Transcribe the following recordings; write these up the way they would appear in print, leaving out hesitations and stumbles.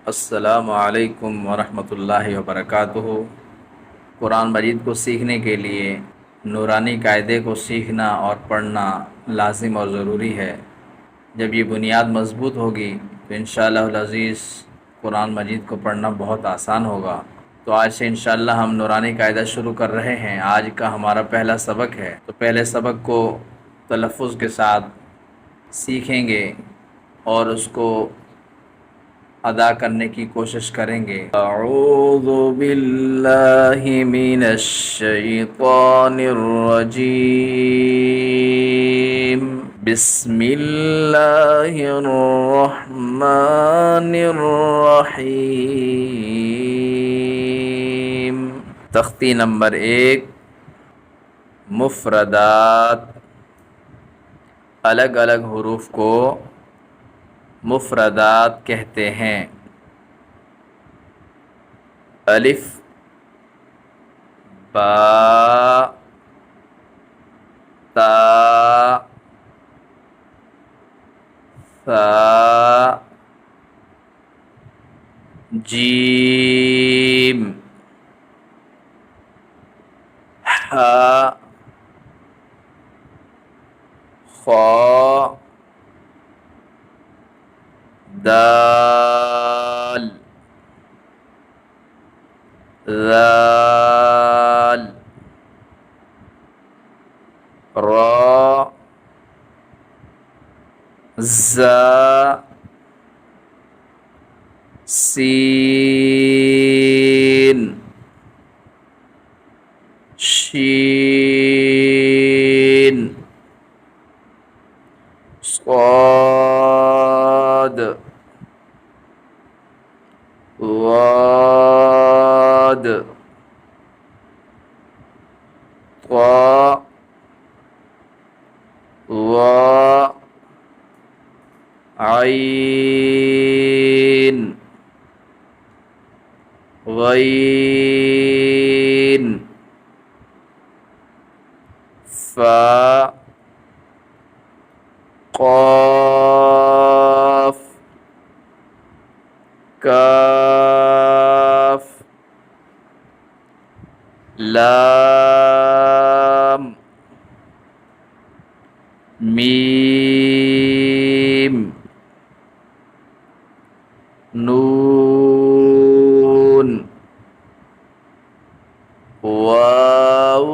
अस्सलामु अलैकुम वरहमतुल्लाहि वबरकातुहू। कुरान मजीद को सीखने के लिए नूरानी कायदे को सीखना और पढ़ना लाजिम और ज़रूरी है। जब ये बुनियाद मज़बूत होगी तो इंशाअल्लाहुल अज़ीज़ कुरान मजीद को पढ़ना बहुत आसान होगा। तो आज से इंशाअल्लाह हम नूरानी कायदा शुरू कर रहे हैं। आज का हमारा पहला सबक है, तो पहले सबक को तलफ़ुज़ के साथ सीखेंगे और उसको अदा करने की कोशिश करेंगे। अऊज़ु बिल्लाहि मिनश शैतानिर रजीम। बिस्मिल्लाहिर रहमानिर रहीम। तख्ती नंबर 1, मुफ़रदात। अलग अलग हुरूफ को मुफ़रदात कहते हैं। अलिफ, बा, ता, सा, जीम, हा, खा, दाल, ज़ाल, रा, ज़ा, सीन, शीन, स्वाद, वाद, वा, वा, आइन, गईन, फा, क़ाफ, काफ, लाम, मीम, नून, वाव,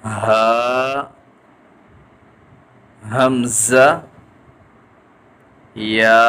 हा, हमज़ा, या,